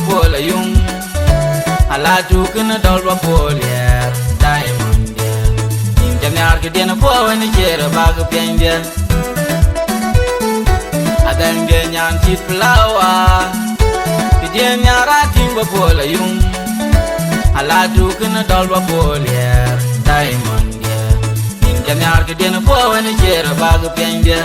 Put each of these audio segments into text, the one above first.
pola yung ala tu kana dol ba polier diamond dia in jamyar ke dia na po ni jera ba ga pian dia adan dia nyan chit flower ke dia nyara ting ba pola yung ala tu kana dol ba polier diamond dia in jamyar ke dia na po ni jera ba ga pian dia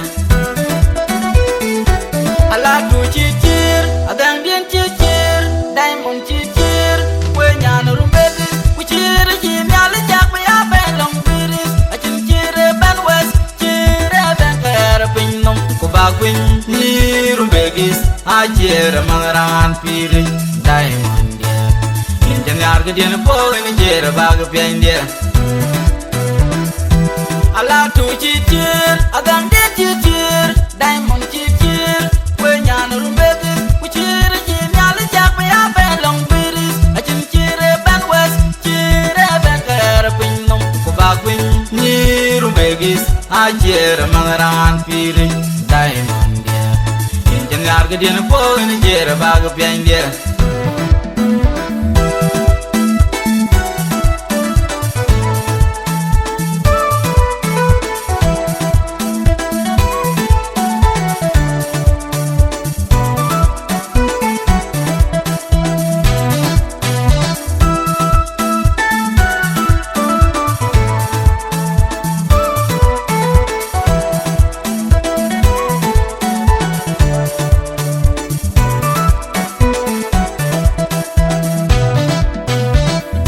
ala tu chichir adan dia chichir diamond chichir we nyan rumbeg chichir chimyal jak ba ya belong biris a chichir ban west chire ban kar pinnum ko ba kwin ni rumbegis a jere mangaran piri diamond dia injan yar ke dia po ni jere ba ga pian dia ala tu chichir adan dia chichir diamond chichir we nyan rumbeg chichir chimyal jak ba ya belong biris a chichir ban west chire ban kar pinnum ko ba kwin ni rumbegis a jere mangaran piri diamond dia injan yar ke dia po ni jere ba ga pian dia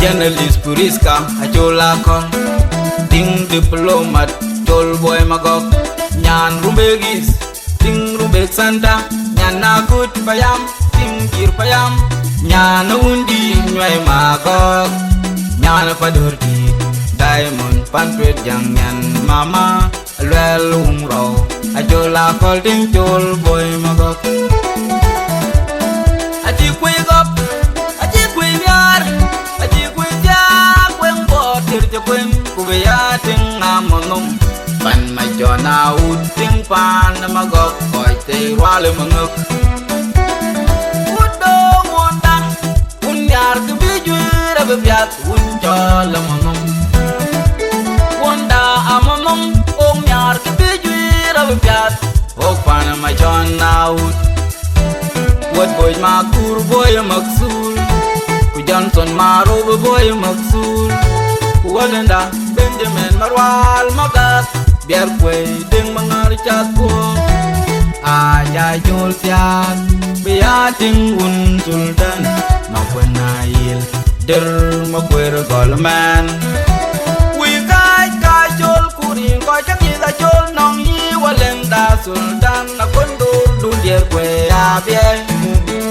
journalist Priscah Achol Achol ting diplomat Chol Buoi magok nyan rumbegis ting rumbeg santa nyan nakut payam ting kir payam nyan undi nyoy magok nyan padurti diamond pantwet jang nyan mama lwel umro Achol Achol ting Chol Buoi magok achi kwe gop achi kwe nyar kwen kubeya ting amonum pan ma jona ud ting pan magok koy te wale manguk udo monda un yar ke bijura be biat un jol mangum wonda amonum on yar ke bijura be biat ok pan ma jona ud wot boy ma kur boy maksul ku Johnson maro boy maksul Walenda Benjamin Marwal Magat biar kue deng mangar chat ko aja jol tiat biar ting un sultan ma kwenail der ma kwer golman wi kai kai jol kurin ko chaki da jol nong yi walenda sultan na kondur dun biar kue abie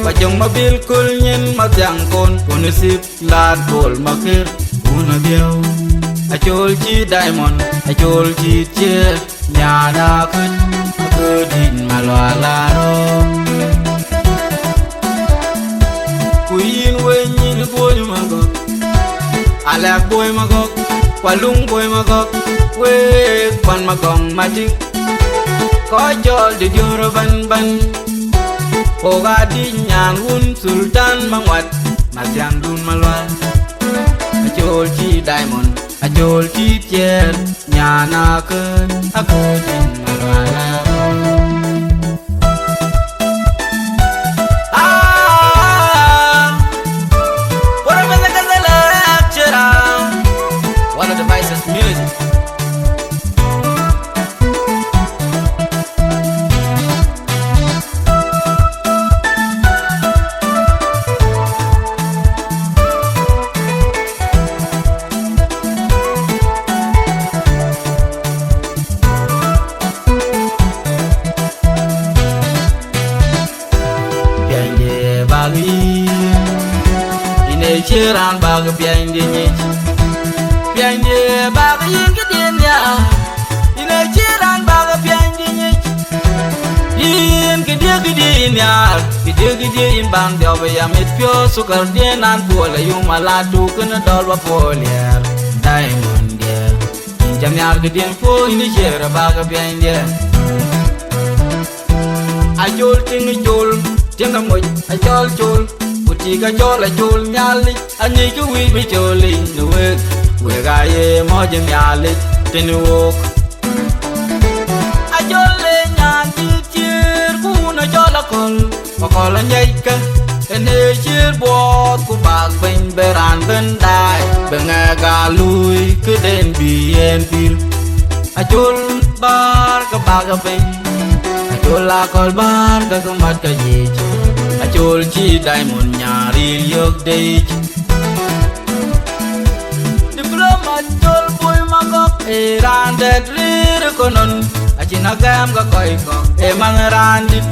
bajong mobil kul nyen ma jang kon kunisip lat bol makir una biao Achol chi diamond Achol chi che nyada kun kudin malwala ro kuin wenyin boy magok alak boy magok walung boy magok we pan magong matik ko jol de joro ban ban oga di nyang un sultan mangwat masyang dun malwal Achol chi diamond Achol chi chen nyana kun akutin malwala what am I gonna lecture one of the devices music Chiran bag pian di ni pian di bag yin ke din ya ine chiran bag pian di ni yin ke din ya ke din bang dia ba ya mit pyo sukar din an pola yu malatu kana dol ba polier diamond dia jam yar ke din po ini chera bag pian dia Achol ting chol ting moy Achol chol chỉ có cho là chôn nhà lịch anh ấy cứ quý bị cho linh nuôi quê gai mò chân nhà lịch tên nuôi anh cho lên nhà chia cũ nó cho là còn là nhảy cả anh ấy chia bọt của bạc bên beran bên đai bên nghe gà lui cứ đến biển pil anh cho bar các bạc ở bên Achol la kol bar ka kumat ka yech Achol chi dai mon nyari yok dech Diploma chol boy magok e randet rir konon Achina gam ka koi kok e mang randit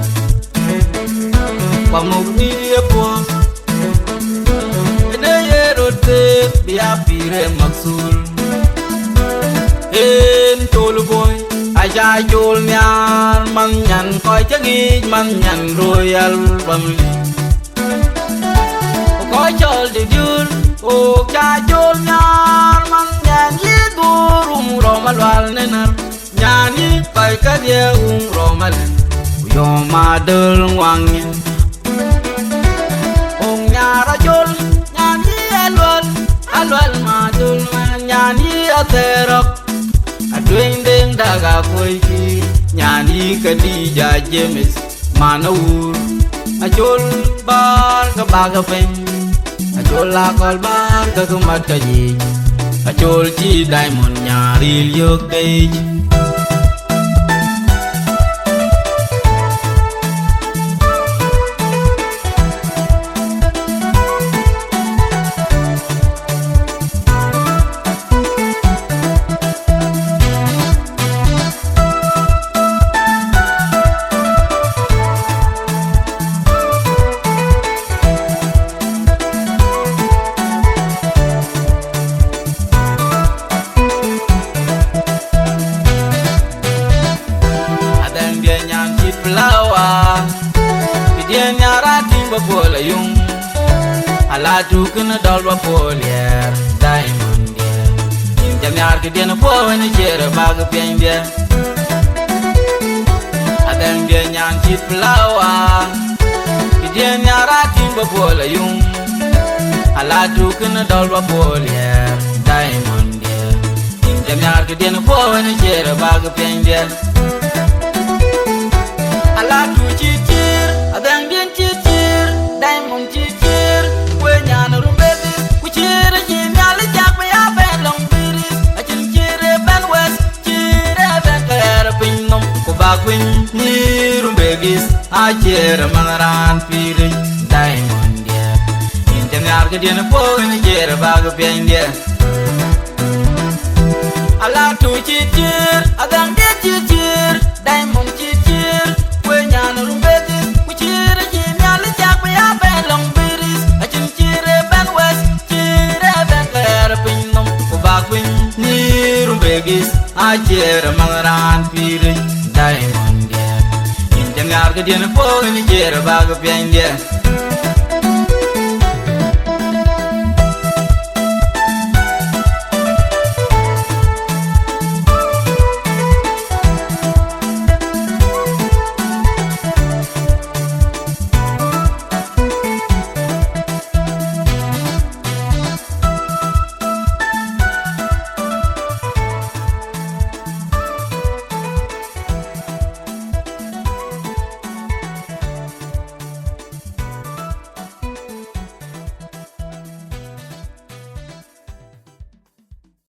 Pamuk ni po Ene ye rote biya pire maksul En chol boy Aja chul nyar man nyan coi chắc ghi man nyan royal family coi chol di dul o cha chul nyar man nyan yi durum romal wal nenar nyani coi cái dia romal yo ma del ngwang ong nyara chul nyani alwal ma dul nyani aterok Adweng deng daga koi ki nyani Khadija James Manaur Achol bar ka baga pen Achol la kol bar ka kumat ka yi Achol chi diamond nyari yok dej Ala tu kena dalwa polier diamond dia Jam yar ke dia na po ni chere bag pian dia Adang dia nyan chit flower ke dia nyara timba pola yung Ala tu kena dalwa polier diamond dia Jam yar ke dia na po ni chere bag pian dia Ala tu chichir adang dia chichir diamond chichir Queen ni rumbegis ajer mangaran piri diamond dia internet ke dia na po ni jer bag pian dia ala tu chichir adang dia chichir diamond chichir kwenya na rumbegis kuchir ji nyal jak ya belong biris achin chire ben west chire ben ler pinom ko bag queen ni rumbegis ajer mangaran piri diamond dia Injang ngar ke dia na po ni jer bag pian dia